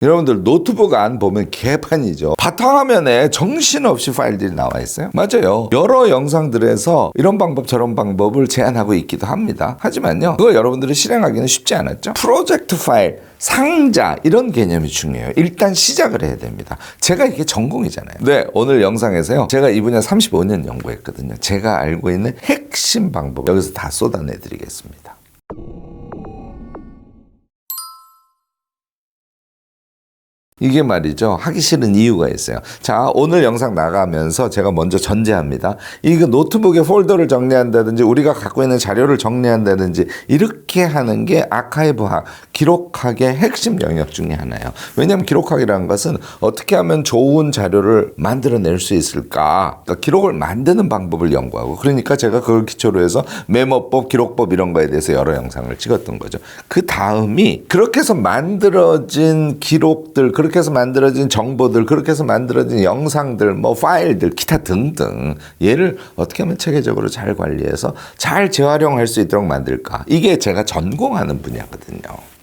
여러분들 노트북 안 보면 개판이죠. 바탕화면에 정신없이 파일들이 나와 있어요. 맞아요. 여러 영상들에서 이런 방법 저런 방법을 제안하고 있기도 합니다. 하지만요, 그거 여러분들이 실행하기는 쉽지 않았죠. 프로젝트 파일, 상자 이런 개념이 중요해요. 일단 시작을 해야 됩니다. 제가 이게 전공이잖아요. 네, 오늘 영상에서요, 제가 이 분야 35년 연구했거든요. 제가 알고 있는 핵심 방법 여기서 다 쏟아내드리겠습니다. 이게 말이죠, 하기 싫은 이유가 있어요. 자, 오늘 영상 나가면서 제가 먼저 전제합니다. 이거 노트북에 폴더를 정리한다든지 우리가 갖고 있는 자료를 정리한다든지 이렇게 하는 게 아카이브학, 기록학의 핵심 영역 중에 하나예요. 왜냐하면 기록학이라는 것은 어떻게 하면 좋은 자료를 만들어낼 수 있을까, 그러니까 기록을 만드는 방법을 연구하고, 그러니까 제가 그걸 기초로 해서 메모법, 기록법 이런 거에 대해서 여러 영상을 찍었던 거죠. 그 다음이 그렇게 해서 만들어진 기록들, 그렇게 해서 만들어진 정보들, 그렇게 해서 만들어진 영상들, 뭐 파일들, 기타 등등, 얘를 어떻게 하면 체계적으로 잘 관리해서 잘 재활용할 수 있도록 만들까, 이게 제가 전공하는 분야거든요.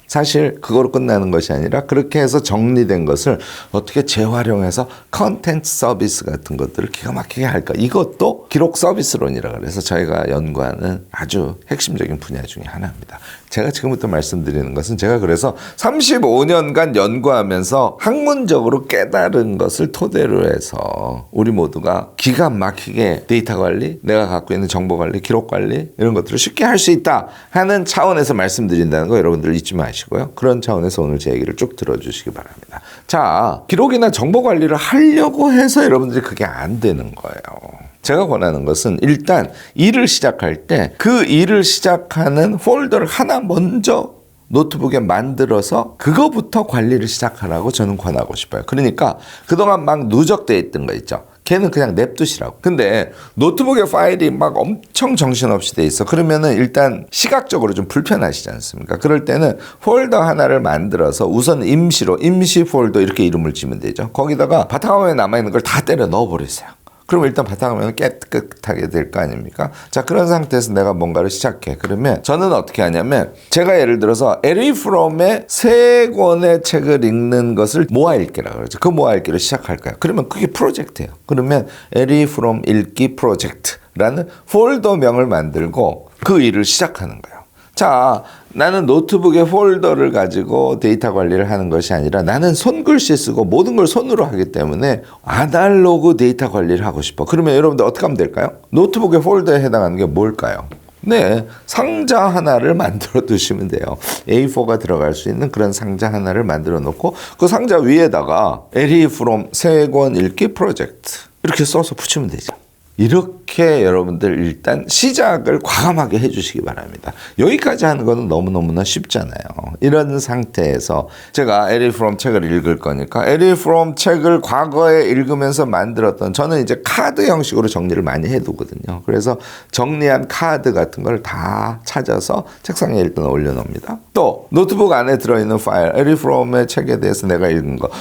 사실 그거로 끝나는 것이 아니라 그렇게 해서 정리된 것을 어떻게 재활용해서 컨텐츠 서비스 같은 것들을 기가 막히게 할까, 이것도 기록 서비스론이라고 해서 저희가 연구하는 아주 핵심적인 분야 중에 하나입니다. 제가 지금부터 말씀드리는 것은 제가 그래서 35년간 연구하면서 학문적으로 깨달은 것을 토대로 해서 우리 모두가 기가 막히게 데이터 관리, 내가 갖고 있는 정보 관리, 기록 관리 이런 것들을 쉽게 할 수 있다 하는 차원에서 말씀드린다는 거 여러분들 잊지 마시고요. 그런 차원에서 오늘 제 얘기를 쭉 들어주시기 바랍니다. 자, 기록이나 정보 관리를 하려고 해서 여러분들이 그게 안 되는 거예요. 제가 권하는 것은 일단 일을 시작할 때 그 일을 시작하는 폴더를 하나 먼저 노트북에 만들어서 그거부터 관리를 시작하라고 저는 권하고 싶어요. 그러니까 그동안 막 누적되어 있던 거 있죠. 걔는 그냥 냅두시라고. 근데 노트북에 파일이 막 엄청 정신없이 돼 있어. 그러면은 일단 시각적으로 좀 불편하시지 않습니까? 그럴 때는 폴더 하나를 만들어서 우선 임시로 임시 폴더 이렇게 이름을 지면 되죠. 거기다가 바탕화면에 남아있는 걸 다 때려 넣어버리세요. 그럼 일단 바탕화면은 깨끗하게 될 거 아닙니까? 자, 그런 상태에서 내가 뭔가를 시작해. 그러면 저는 어떻게 하냐면, 제가 예를 들어서 에리 프롬의 3권의 책을 읽는 것을 모아 읽기라고 그러죠. 그 모아 읽기를 시작할까요? 그러면 그게 프로젝트예요. 그러면 에리 프롬 읽기 프로젝트라는 폴더명을 만들고 그 일을 시작하는 거예요. 자, 나는 노트북에 폴더를 가지고 데이터 관리를 하는 것이 아니라 나는 손글씨 쓰고 모든 걸 손으로 하기 때문에 아날로그 데이터 관리를 하고 싶어. 그러면 여러분들 어떻게 하면 될까요? 노트북의 폴더에 해당하는 게 뭘까요? 네, 상자 하나를 만들어 두시면 돼요. A4가 들어갈 수 있는 그런 상자 하나를 만들어 놓고 그 상자 위에다가 에리 프롬 3권 읽기 프로젝트 이렇게 써서 붙이면 되죠. 이렇게 여러분들 일단 시작을 과감하게 해주시기 바랍니다. 여기까지 하는 거는 너무너무나 쉽잖아요. 이런 상태에서 제가 에리 프롬 책을 읽을 거니까 에리 프롬 책을 과거에 읽으면서 만들었던, 저는 이제 카드 형식으로 정리를 많이 해두거든요. 그래서 정리한 카드 같은 걸 다 찾아서 책상에 일단 올려놓습니다. 또 노트북 안에 들어있는 파일, 에리 프롬의 책에 대해서 내가 읽은 거,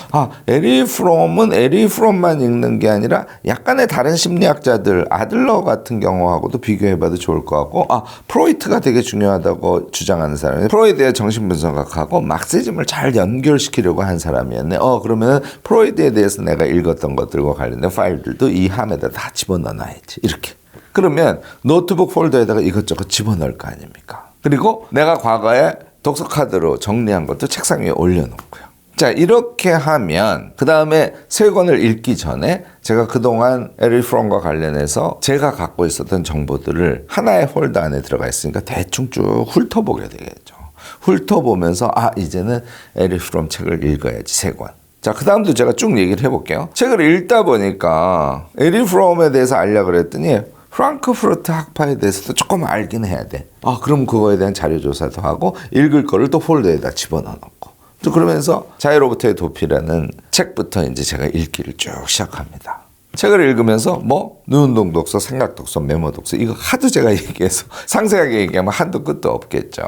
에리 프롬은 에리 프롬만 읽는 게 아니라 약간의 다른 심리학자들, 아들러 같은 경우하고도 비교해봐도 좋을 것 같고, 프로이트가 되게 중요하다고 주장하는 사람이 프로이드의 정신분석학하고 막시즘을 잘 연결시키려고 한 사람이었네. 그러면 프로이드에 대해서 내가 읽었던 것들과 관련된 파일들도 이 함에다 다 집어넣어놔야지. 이렇게. 그러면 노트북 폴더에다가 이것저것 집어넣을 거 아닙니까? 그리고 내가 과거에 독서 카드로 정리한 것도 책상 위에 올려놓고요. 자, 이렇게 하면 그 다음에 3권을 읽기 전에 제가 그동안 에리 프롬과 관련해서 제가 갖고 있었던 정보들을 하나의 폴더 안에 들어가 있으니까 대충 쭉 훑어보게 되겠죠. 훑어보면서 이제는 에리 프롬 책을 읽어야지 3권. 자, 그 다음도 제가 쭉 얘기를 해볼게요. 책을 읽다 보니까 에리 프롬에 대해서 알려고 그랬더니 프랑크푸르트 학파에 대해서도 조금 알긴 해야 돼. 그럼 그거에 대한 자료조사도 하고 읽을 거를 또 폴더에다 집어넣어놓고. 그러면서 자유로부터의 도피라는 책부터 이제 제가 읽기를 쭉 시작합니다. 책을 읽으면서 누운동 독서, 생각 독서, 메모 독서, 이거 하도 제가 얘기해서 상세하게 얘기하면 한도 끝도 없겠죠.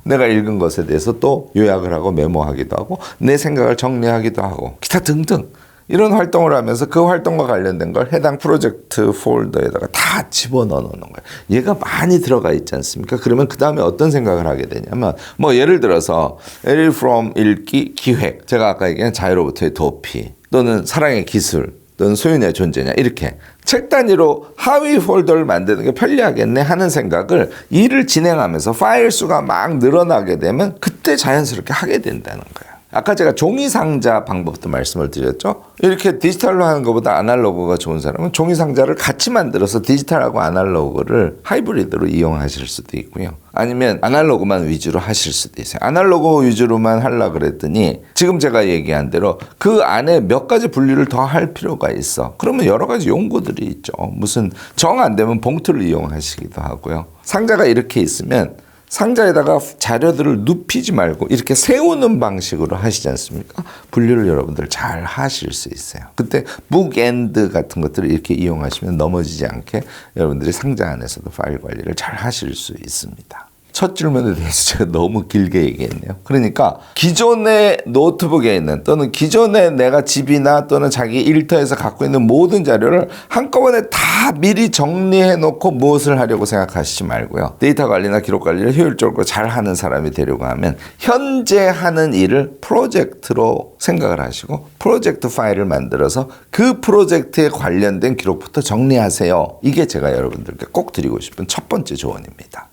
내가 읽은 것에 대해서 또 요약을 하고 메모하기도 하고 내 생각을 정리하기도 하고 기타 등등. 이런 활동을 하면서 그 활동과 관련된 걸 해당 프로젝트 폴더에다가 다 집어넣어 놓는 거예요. 얘가 많이 들어가 있지 않습니까? 그러면 그 다음에 어떤 생각을 하게 되냐면 뭐 예를 들어서 L from 읽기 기획, 제가 아까 얘기한 자유로부터의 도피 또는 사랑의 기술 또는 소윤의 존재냐, 이렇게 책 단위로 하위 폴더를 만드는 게 편리하겠네 하는 생각을 일을 진행하면서 파일 수가 막 늘어나게 되면 그때 자연스럽게 하게 된다는 거예요. 아까 제가 종이 상자 방법도 말씀을 드렸죠. 이렇게 디지털로 하는 것보다 아날로그가 좋은 사람은 종이 상자를 같이 만들어서 디지털하고 아날로그를 하이브리드로 이용하실 수도 있고요. 아니면 아날로그만 위주로 하실 수도 있어요. 아날로그 위주로만 하려고 그랬더니 지금 제가 얘기한 대로 그 안에 몇 가지 분류를 더 할 필요가 있어. 그러면 여러 가지 용고들이 있죠. 무슨 정 안 되면 봉투를 이용하시기도 하고요. 상자가 이렇게 있으면 상자에다가 자료들을 눕히지 말고 이렇게 세우는 방식으로 하시지 않습니까? 분류를 여러분들 잘 하실 수 있어요. 그때 북엔드 같은 것들을 이렇게 이용하시면 넘어지지 않게 여러분들이 상자 안에서도 파일 관리를 잘 하실 수 있습니다. 첫 질문에 대해서 제가 너무 길게 얘기했네요. 그러니까 기존의 노트북에 있는 또는 기존에 내가 집이나 또는 자기 일터에서 갖고 있는 모든 자료를 한꺼번에 다 미리 정리해 놓고 무엇을 하려고 생각하시지 말고요. 데이터 관리나 기록 관리를 효율적으로 잘 하는 사람이 되려고 하면 현재 하는 일을 프로젝트로 생각을 하시고 프로젝트 파일을 만들어서 그 프로젝트에 관련된 기록부터 정리하세요. 이게 제가 여러분들께 꼭 드리고 싶은 첫 번째 조언입니다.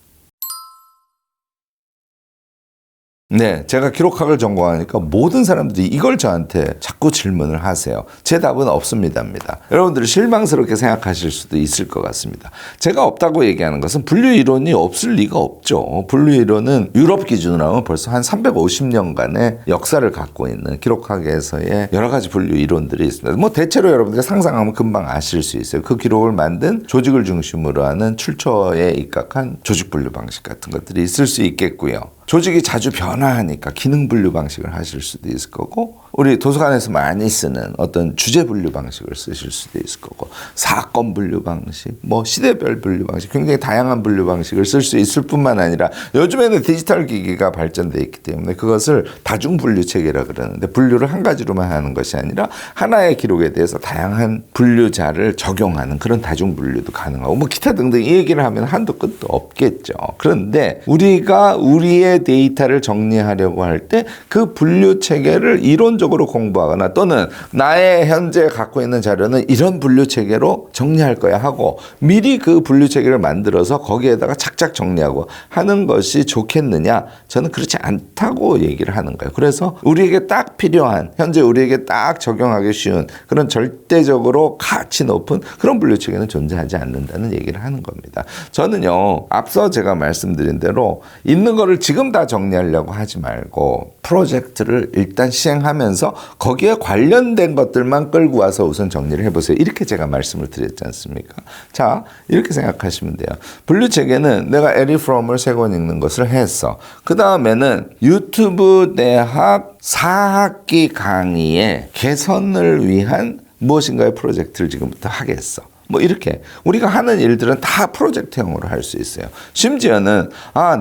네, 제가 기록학을 전공하니까 모든 사람들이 이걸 저한테 자꾸 질문을 하세요. 제 답은 없습니다입니다. 여러분들이 실망스럽게 생각하실 수도 있을 것 같습니다. 제가 없다고 얘기하는 것은 분류 이론이 없을 리가 없죠. 분류 이론은 유럽 기준으로 하면 벌써 한 350년간의 역사를 갖고 있는 기록학에서의 여러 가지 분류 이론들이 있습니다. 뭐 대체로 여러분들이 상상하면 금방 아실 수 있어요. 그 기록을 만든 조직을 중심으로 하는 출처에 입각한 조직 분류 방식 같은 것들이 있을 수 있겠고요. 조직이 자주 변화하니까 기능 분류 방식을 하실 수도 있을 거고, 우리 도서관에서 많이 쓰는 어떤 주제 분류 방식을 쓰실 수도 있을 거고, 사건 분류 방식, 뭐 시대별 분류 방식, 굉장히 다양한 분류 방식을 쓸 수 있을 뿐만 아니라 요즘에는 디지털 기기가 발전돼 있기 때문에 그것을 다중 분류 체계라 그러는데, 분류를 한 가지로만 하는 것이 아니라 하나의 기록에 대해서 다양한 분류자를 적용하는 그런 다중 분류도 가능하고, 뭐 기타 등등 이 얘기를 하면 한도 끝도 없겠죠. 그런데 우리가 우리의 데이터를 정리하려고 할 때 그 분류 체계를 이론적으로 공부하거나 또는 나의 현재 갖고 있는 자료는 이런 분류 체계로 정리할 거야 하고 미리 그 분류 체계를 만들어서 거기에다가 착착 정리하고 하는 것이 좋겠느냐? 저는 그렇지 않다고 얘기를 하는 거예요. 그래서 우리에게 딱 필요한, 현재 우리에게 딱 적용하기 쉬운 그런 절대적으로 가치 높은 그런 분류 체계는 존재하지 않는다는 얘기를 하는 겁니다. 저는요, 앞서 제가 말씀드린 대로 있는 거를 지금 다 정리하려고 하지 말고 프로젝트를 일단 시행하면서 거기에 관련된 것들만 끌고 와서 우선 정리를 해보세요. 이렇게 제가 말씀을 드렸지 않습니까? 자, 이렇게 생각하시면 돼요. 분류 체계는 내가 에리 프롬을 3권 읽는 것을 했어. 그 다음에는 유튜브 대학 4학기 강의의 개선을 위한 무엇인가의 프로젝트를 지금부터 하겠어. 뭐 이렇게 우리가 하는 일들은 다 프로젝트형으로 할 수 있어요. 심지어는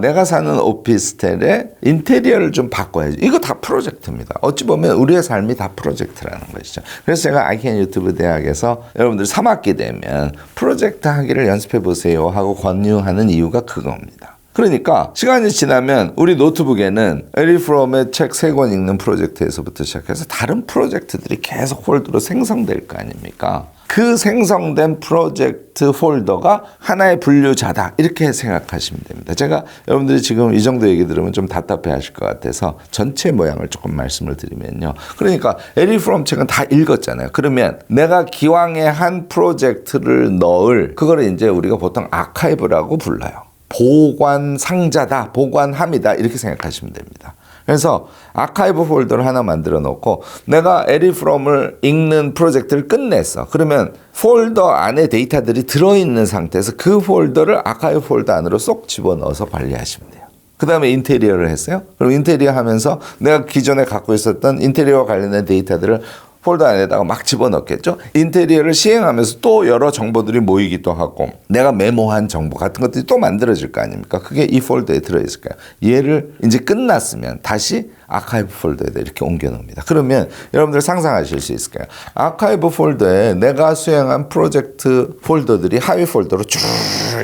내가 사는 오피스텔의 인테리어를 좀 바꿔야지. 이거 다 프로젝트입니다. 어찌 보면 우리의 삶이 다 프로젝트라는 것이죠. 그래서 제가 아이캔 유튜브 대학에서 여러분들 3학기 되면 프로젝트 하기를 연습해 보세요 하고 권유하는 이유가 그겁니다. 그러니까 시간이 지나면 우리 노트북에는 에리 프롬의 책 3권 읽는 프로젝트에서부터 시작해서 다른 프로젝트들이 계속 폴더로 생성될 거 아닙니까? 그 생성된 프로젝트 폴더가 하나의 분류자다, 이렇게 생각하시면 됩니다. 제가 여러분들이 지금 이 정도 얘기 들으면 좀 답답해 하실 것 같아서 전체 모양을 조금 말씀을 드리면요. 그러니까 에리 프롬 책은 다 읽었잖아요. 그러면 내가 기왕에 한 프로젝트를 넣을, 그거를 이제 우리가 보통 아카이브라고 불러요. 보관 상자다, 보관함이다, 이렇게 생각하시면 됩니다. 그래서 아카이브 폴더를 하나 만들어 놓고 내가 에리 프롬을 읽는 프로젝트를 끝냈어. 그러면 폴더 안에 데이터들이 들어있는 상태에서 그 폴더를 아카이브 폴더 안으로 쏙 집어넣어서 관리하시면 돼요. 그 다음에 인테리어를 했어요. 그럼 인테리어 하면서 내가 기존에 갖고 있었던 인테리어와 관련된 데이터들을 폴더 안에다가 막 집어넣겠죠. 인테리어를 시행하면서 또 여러 정보들이 모이기도 하고 내가 메모한 정보 같은 것들이 또 만들어질 거 아닙니까? 그게 이 폴더에 들어있을 거예요. 얘를 이제 끝났으면 다시 아카이브 폴더에다 이렇게 옮겨 놓습니다. 그러면 여러분들 상상하실 수 있을까요? 아카이브 폴더에 내가 수행한 프로젝트 폴더들이 하위 폴더로 쭉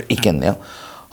있겠네요.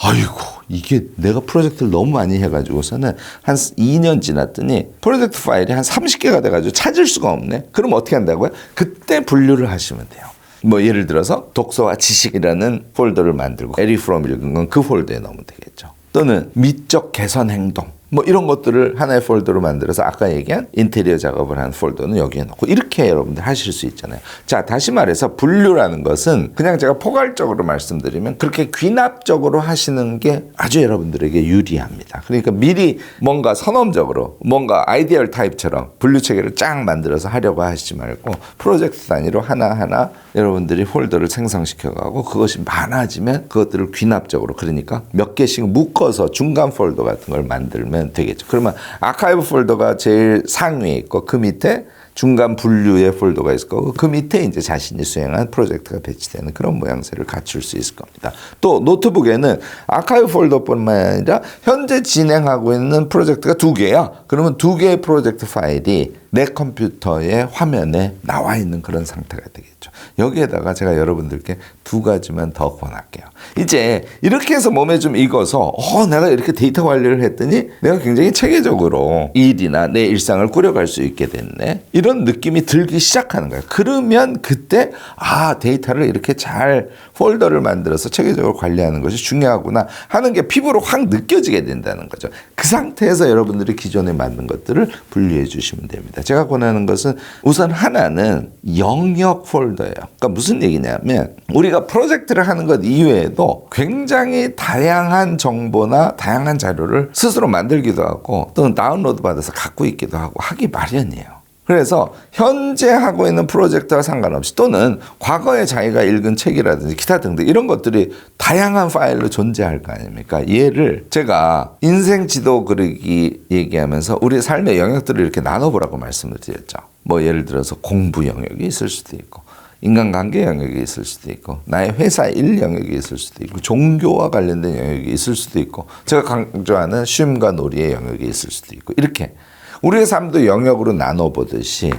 아이고, 이게 내가 프로젝트를 너무 많이 해가지고서는 한 2년 지났더니 프로젝트 파일이 한 30개가 돼가지고 찾을 수가 없네. 그럼 어떻게 한다고요? 그때 분류를 하시면 돼요. 뭐 예를 들어서 독서와 지식이라는 폴더를 만들고 에리 프롬 읽은 건 그 폴더에 넣으면 되겠죠. 또는 미적 개선 행동 뭐 이런 것들을 하나의 폴더로 만들어서 아까 얘기한 인테리어 작업을 하는 폴더는 여기에 넣고 이렇게 여러분들 하실 수 있잖아요. 자, 다시 말해서 분류라는 것은 그냥 제가 포괄적으로 말씀드리면 그렇게 귀납적으로 하시는 게 아주 여러분들에게 유리합니다. 그러니까 미리 뭔가 선언적으로 뭔가 아이디얼 타입처럼 분류 체계를 쫙 만들어서 하려고 하시지 말고 프로젝트 단위로 하나하나 여러분들이 폴더를 생성시켜가고 그것이 많아지면 그것들을 귀납적으로 그러니까 몇 개씩 묶어서 중간 폴더 같은 걸 만들면 되겠죠. 그러면 아카이브 폴더가 제일 상위에 있고 그 밑에 중간 분류의 폴더가 있을 거고 그 밑에 이제 자신이 수행한 프로젝트가 배치되는 그런 모양새를 갖출 수 있을 겁니다. 또 노트북에는 아카이브 폴더뿐만 아니라 현재 진행하고 있는 프로젝트가 2개야. 그러면 2개의 프로젝트 파일이 내 컴퓨터의 화면에 나와 있는 그런 상태가 되겠죠. 여기에다가 제가 여러분들께 2가지만 더 권할게요. 이제 이렇게 해서 몸에 좀 익어서 내가 이렇게 데이터 관리를 했더니 내가 굉장히 체계적으로 일이나 내 일상을 꾸려갈 수 있게 됐네. 이런 느낌이 들기 시작하는 거예요. 그러면 그때 데이터를 이렇게 잘 폴더를 만들어서 체계적으로 관리하는 것이 중요하구나 하는 게 피부로 확 느껴지게 된다는 거죠. 그 상태에서 여러분들이 기존에 만든 것들을 분류해 주시면 됩니다. 제가 권하는 것은 우선 하나는 영역 폴더예요. 그러니까 무슨 얘기냐면 우리가 프로젝트를 하는 것 이외에도 굉장히 다양한 정보나 다양한 자료를 스스로 만들기도 하고 또는 다운로드 받아서 갖고 있기도 하고 하기 마련이에요. 그래서 현재 하고 있는 프로젝트와 상관없이 또는 과거에 자기가 읽은 책이라든지 기타 등등 이런 것들이 다양한 파일로 존재할 거 아닙니까? 얘를 제가 인생 지도 그리기 얘기하면서 우리 삶의 영역들을 이렇게 나눠보라고 말씀을 드렸죠. 뭐 예를 들어서 공부 영역이 있을 수도 있고 인간관계 영역이 있을 수도 있고 나의 회사 일 영역이 있을 수도 있고 종교와 관련된 영역이 있을 수도 있고 제가 강조하는 쉼과 놀이의 영역이 있을 수도 있고 이렇게 우리의 삶도 영역으로 나눠보듯이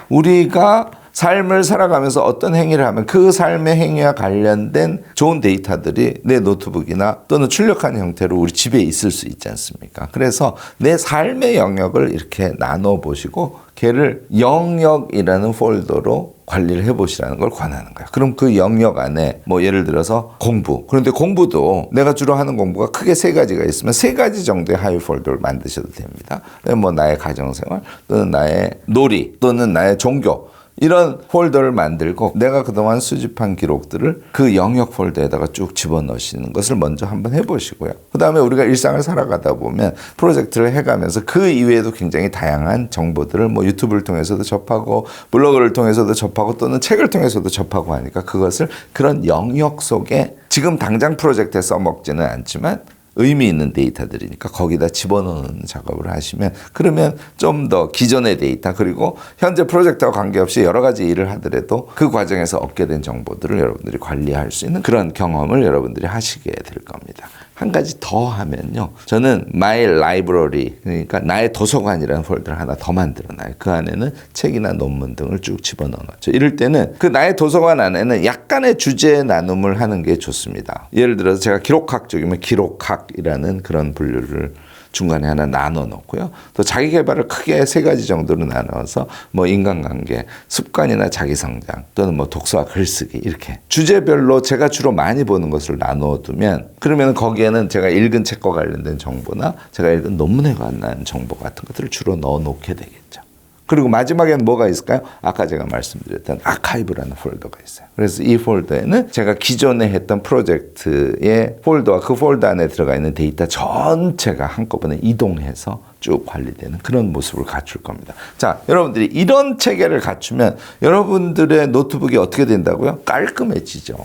우리가 삶을 살아가면서 어떤 행위를 하면 그 삶의 행위와 관련된 좋은 데이터들이 내 노트북이나 또는 출력한 형태로 우리 집에 있을 수 있지 않습니까? 그래서 내 삶의 영역을 이렇게 나눠보시고 걔를 영역이라는 폴더로 관리를 해보시라는 걸 권하는 거예요. 그럼 그 영역 안에 뭐 예를 들어서 공부. 그런데 공부도 내가 주로 하는 공부가 크게 3가지가 있으면 3가지 정도의 하위 폴더를 만드셔도 됩니다. 뭐 나의 가정생활 또는 나의 놀이 또는 나의 종교 이런 폴더를 만들고 내가 그동안 수집한 기록들을 그 영역 폴더에다가 쭉 집어넣으시는 것을 먼저 한번 해보시고요. 그 다음에 우리가 일상을 살아가다 보면 프로젝트를 해가면서 그 이외에도 굉장히 다양한 정보들을 뭐 유튜브를 통해서도 접하고 블로그를 통해서도 접하고 또는 책을 통해서도 접하고 하니까 그것을 그런 영역 속에 지금 당장 프로젝트에 써먹지는 않지만 의미 있는 데이터들이니까 거기다 집어넣는 작업을 하시면 그러면 좀 더 기존의 데이터 그리고 현재 프로젝트와 관계없이 여러 가지 일을 하더라도 그 과정에서 얻게 된 정보들을 여러분들이 관리할 수 있는 그런 경험을 여러분들이 하시게 될 겁니다. 한 가지 더 하면요. 저는 My Library 그러니까 나의 도서관이라는 폴더를 하나 더 만들어놔요. 그 안에는 책이나 논문 등을 쭉 집어넣어놨죠. 이럴 때는 그 나의 도서관 안에는 약간의 주제 나눔을 하는 게 좋습니다. 예를 들어서 제가 기록학 쪽이면 기록학이라는 그런 분류를 중간에 하나 나눠 놓고요. 또 자기 개발을 크게 3가지 정도로 나눠서 뭐 인간관계, 습관이나 자기 성장 또는 뭐 독서와 글쓰기 이렇게 주제별로 제가 주로 많이 보는 것을 나눠 두면 그러면 거기에는 제가 읽은 책과 관련된 정보나 제가 읽은 논문에 관한 정보 같은 것들을 주로 넣어 놓게 되겠죠. 그리고 마지막에는 뭐가 있을까요? 아까 제가 말씀드렸던 아카이브라는 폴더가 있어요. 그래서 이 폴더에는 제가 기존에 했던 프로젝트의 폴더와 그 폴더 안에 들어가 있는 데이터 전체가 한꺼번에 이동해서 쭉 관리되는 그런 모습을 갖출 겁니다. 자, 여러분들이 이런 체계를 갖추면 여러분들의 노트북이 어떻게 된다고요? 깔끔해지죠.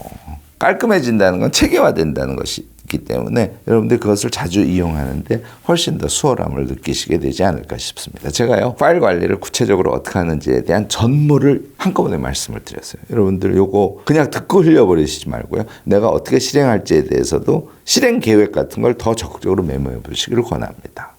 깔끔해진다는 건 체계화된다는 것이기 때문에 여러분들이 그것을 자주 이용하는데 훨씬 더 수월함을 느끼시게 되지 않을까 싶습니다. 제가요 파일 관리를 구체적으로 어떻게 하는지에 대한 전모를 한꺼번에 말씀을 드렸어요. 여러분들 요거 그냥 듣고 흘려버리시지 말고요. 내가 어떻게 실행할지에 대해서도 실행 계획 같은 걸 더 적극적으로 메모해 보시기를 권합니다.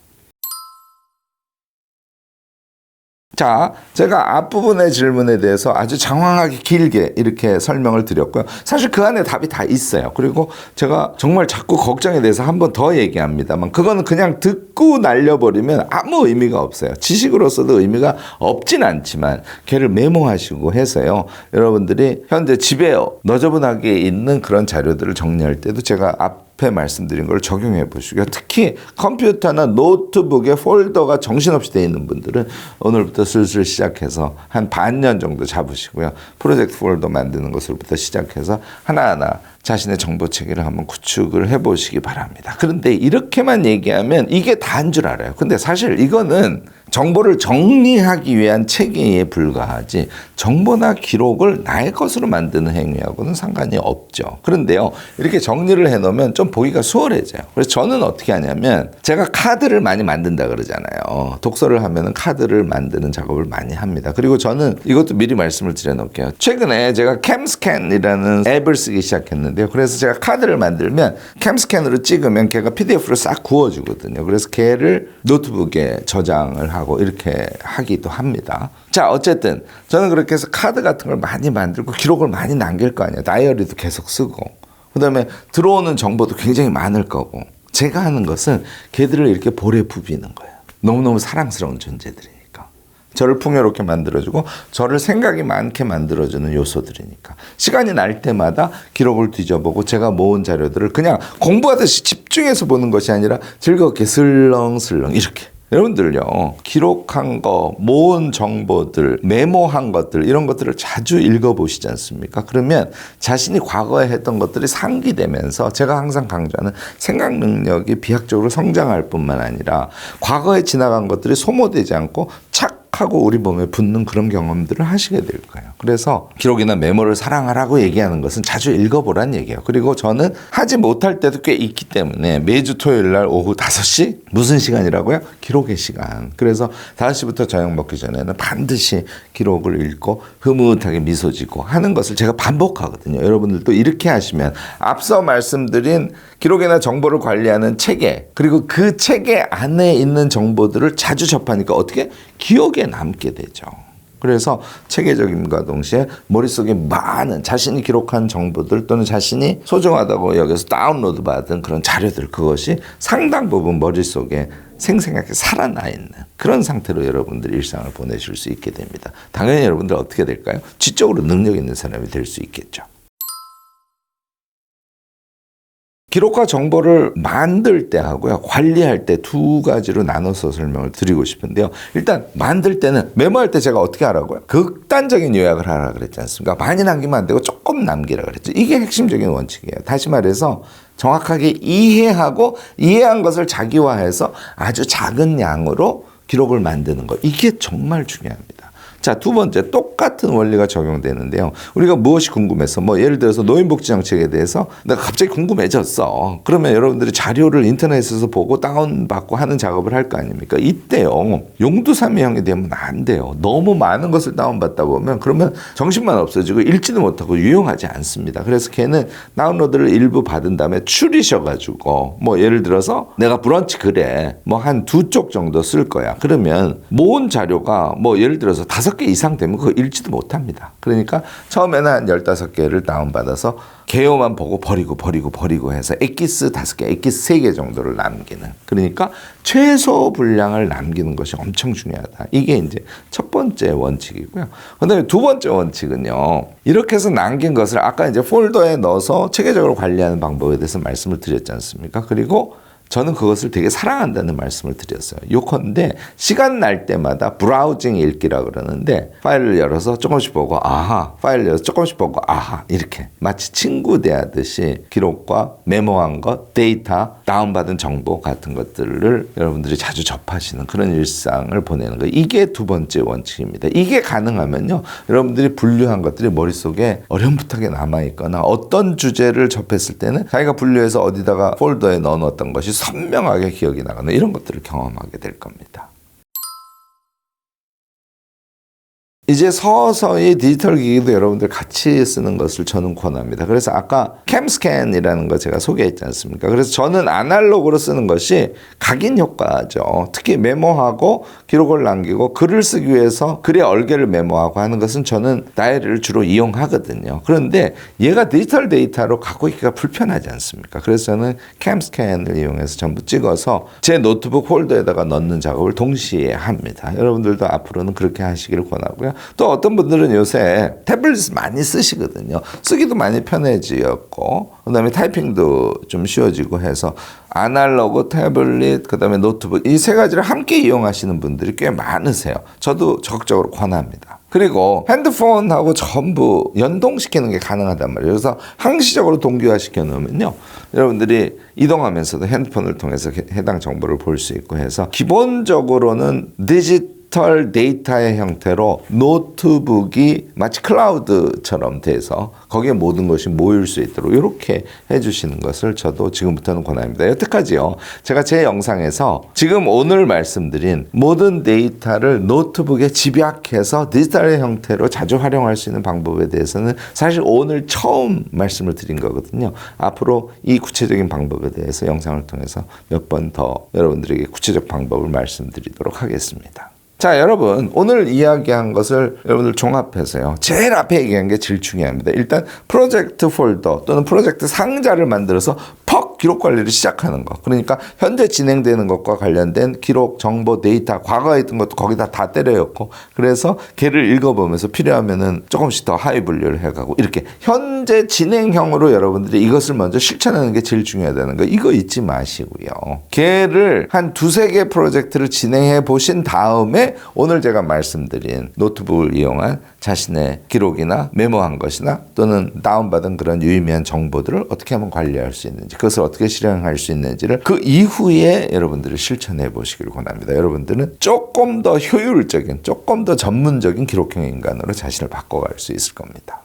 자, 제가 앞부분의 질문에 대해서 아주 장황하게 길게 이렇게 설명을 드렸고요. 사실 그 안에 답이 다 있어요. 그리고 제가 정말 자꾸 걱정에 대해서 한 번 더 얘기합니다만 그거는 그냥 듣고 날려버리면 아무 의미가 없어요. 지식으로서도 의미가 없진 않지만 걔를 메모하시고 해서요. 여러분들이 현재 집에 너저분하게 있는 그런 자료들을 정리할 때도 제가 앞에 말씀드린 걸 적용해 보시고요. 특히 컴퓨터나 노트북에 폴더가 정신없이 되어 있는 분들은 오늘부터 슬슬 시작해서 한 반년 정도 잡으시고요. 프로젝트 폴더 만드는 것부터 시작해서 하나하나 자신의 정보 체계를 한번 구축을 해보시기 바랍니다. 그런데 이렇게만 얘기하면 이게 다인 줄 알아요. 근데 사실 이거는 정보를 정리하기 위한 체계에 불과하지 정보나 기록을 나의 것으로 만드는 행위하고는 상관이 없죠. 그런데요, 이렇게 정리를 해놓으면 좀 보기가 수월해져요. 그래서 저는 어떻게 하냐면 제가 카드를 많이 만든다 그러잖아요. 독서를 하면은 카드를 만드는 작업을 많이 합니다. 그리고 저는 이것도 미리 말씀을 드려놓을게요. 최근에 제가 캠스캔이라는 앱을 쓰기 시작했는데요. 그래서 제가 카드를 만들면 캠스캔으로 찍으면 걔가 PDF로 싹 구워주거든요. 그래서 걔를 노트북에 저장을 하고 이렇게 하기도 합니다. 자, 어쨌든 저는 그렇게 해서 카드 같은 걸 많이 만들고 기록을 많이 남길 거 아니에요. 다이어리도 계속 쓰고 그다음에 들어오는 정보도 굉장히 많을 거고 제가 하는 것은 걔들을 이렇게 볼에 부비는 거예요. 너무너무 사랑스러운 존재들이니까. 저를 풍요롭게 만들어주고 저를 생각이 많게 만들어주는 요소들이니까 시간이 날 때마다 기록을 뒤져보고 제가 모은 자료들을 그냥 공부하듯이 집중해서 보는 것이 아니라 즐겁게 슬렁슬렁 이렇게 여러분들요, 기록한 거, 모은 정보들, 메모한 것들 이런 것들을 자주 읽어보시지 않습니까? 그러면 자신이 과거에 했던 것들이 상기되면서 제가 항상 강조하는 생각 능력이 비약적으로 성장할 뿐만 아니라 과거에 지나간 것들이 소모되지 않고 하고 우리 몸에 붙는 그런 경험들을 하시게 될 거예요. 그래서 기록이나 메모를 사랑하라고 얘기하는 것은 자주 읽어보란 얘기예요. 그리고 저는 하지 못할 때도 꽤 있기 때문에 매주 토요일 날 오후 5시 무슨 시간이라고요? 기록의 시간. 그래서 5시부터 저녁 먹기 전에는 반드시 기록을 읽고 흐뭇하게 미소 지고 하는 것을 제가 반복하거든요. 여러분들도 이렇게 하시면 앞서 말씀드린 기록이나 정보를 관리하는 체계 그리고 그 체계 안에 있는 정보들을 자주 접하니까 어떻게? 기억에 남게 되죠. 그래서 체계적임과 동시에 머릿속에 많은 자신이 기록한 정보들 또는 자신이 소중하다고 여기서 다운로드 받은 그런 자료들 그것이 상당 부분 머릿속에 생생하게 살아나 있는 그런 상태로 여러분들이 일상을 보내실 수 있게 됩니다. 당연히 여러분들 어떻게 될까요? 지적으로 능력 있는 사람이 될 수 있겠죠. 기록과 정보를 만들 때 하고요. 관리할 때 두 가지로 나눠서 설명을 드리고 싶은데요. 일단 만들 때는 메모할 때 제가 어떻게 하라고요? 극단적인 요약을 하라 그랬지 않습니까? 많이 남기면 안 되고 조금 남기라 그랬죠. 이게 핵심적인 원칙이에요. 다시 말해서 정확하게 이해하고 이해한 것을 자기화해서 아주 작은 양으로 기록을 만드는 것. 이게 정말 중요합니다. 자, 두 번째 똑같은 원리가 적용되는데요. 우리가 무엇이 궁금해서 예를 들어서 노인복지정책에 대해서 내가 갑자기 궁금해졌어. 그러면 여러분들이 자료를 인터넷에서 보고 다운받고 하는 작업을 할 거 아닙니까? 이때요. 용두삼미형이 되면 안 돼요. 너무 많은 것을 다운받다 보면 그러면 정신만 없어지고 읽지도 못하고 유용하지 않습니다. 그래서 걔는 다운로드를 일부 받은 다음에 추리셔가지고 예를 들어서 내가 브런치 글에 한 2쪽 정도 쓸 거야. 그러면 모은 자료가 예를 들어서 5개 이상 되면 그거 읽지도 못합니다. 그러니까 처음에는 한 15개를 다운받아서 개요만 보고 버리고 해서 엑기스 5개, 엑기스 3개 정도를 남기는. 그러니까 최소 분량을 남기는 것이 엄청 중요하다. 이게 이제 첫 번째 원칙이고요. 그다음에 두 번째 원칙은요. 이렇게 해서 남긴 것을 아까 이제 폴더에 넣어서 체계적으로 관리하는 방법에 대해서 말씀을 드렸지 않습니까? 그리고 저는 그것을 되게 사랑한다는 말씀을 드렸어요. 요컨대 시간 날 때마다 브라우징 읽기라 그러는데 파일을 열어서 조금씩 보고 아하, 파일을 열어서 조금씩 보고 아하 이렇게 마치 친구 대하듯이 기록과 메모한 것, 데이터, 다운받은 정보 같은 것들을 여러분들이 자주 접하시는 그런 일상을 보내는 거예요. 이게 두 번째 원칙입니다. 이게 가능하면요. 여러분들이 분류한 것들이 머릿속에 어렴풋하게 남아있거나 어떤 주제를 접했을 때는 자기가 분류해서 어디다가 폴더에 넣어놓았던 것이 선명하게 기억이 나가는 이런 것들을 경험하게 될 겁니다. 이제 서서히 디지털 기기도 여러분들 같이 쓰는 것을 저는 권합니다. 그래서 아까 캠스캔이라는 거 제가 소개했지 않습니까? 그래서 저는 아날로그로 쓰는 것이 각인 효과죠. 특히 메모하고 기록을 남기고 글을 쓰기 위해서 글의 얼개를 메모하고 하는 것은 저는 다이어리를 주로 이용하거든요. 그런데 얘가 디지털 데이터로 갖고 있기가 불편하지 않습니까? 그래서 저는 캠스캔을 이용해서 전부 찍어서 제 노트북 폴더에다가 넣는 작업을 동시에 합니다. 여러분들도 앞으로는 그렇게 하시기를 권하고요. 또 어떤 분들은 요새 태블릿 많이 쓰시거든요. 쓰기도 많이 편해지었고 그다음에 타이핑도 좀 쉬워지고 해서 아날로그, 태블릿, 그다음에 노트북 이 세 가지를 함께 이용하시는 분들이 꽤 많으세요. 저도 적극적으로 권합니다. 그리고 핸드폰하고 전부 연동시키는 게 가능하단 말이에요. 그래서 항시적으로 동기화시켜 놓으면요. 여러분들이 이동하면서도 핸드폰을 통해서 해당 정보를 볼 수 있고 해서 기본적으로는 디지털 데이터의 형태로 노트북이 마치 클라우드처럼 돼서 거기에 모든 것이 모일 수 있도록 이렇게 해주시는 것을 저도 지금부터는 권합니다. 여태까지요. 제가 제 영상에서 지금 오늘 말씀드린 모든 데이터를 노트북에 집약해서 디지털의 형태로 자주 활용할 수 있는 방법에 대해서는 사실 오늘 처음 말씀을 드린 거거든요. 앞으로 이 구체적인 방법에 대해서 영상을 통해서 몇 번 더 여러분들에게 구체적 방법을 말씀드리도록 하겠습니다. 자, 여러분 오늘 이야기한 것을 여러분들 종합해서요. 제일 앞에 얘기한 게 제일 중요합니다. 일단 프로젝트 폴더 또는 프로젝트 상자를 만들어서 퍽 기록 관리를 시작하는 거. 그러니까 현재 진행되는 것과 관련된 기록, 정보, 데이터, 과거에 있던 것도 거기다 다 때려넣고 그래서 걔를 읽어보면서 필요하면은 조금씩 더 하위 분류를 해가고 이렇게 현재 진행형으로 여러분들이 이것을 먼저 실천하는 게 제일 중요하다는 거. 이거 잊지 마시고요. 걔를 한 두세 개 프로젝트를 진행해 보신 다음에 오늘 제가 말씀드린 노트북을 이용한 자신의 기록이나 메모한 것이나 또는 다운받은 그런 유의미한 정보들을 어떻게 하면 관리할 수 있는지 그것을 어떻게 실행할 수 있는지를 그 이후에 여러분들이 실천해 보시길 권합니다. 여러분들은 조금 더 효율적인 조금 더 전문적인 기록형 인간으로 자신을 바꿔갈 수 있을 겁니다.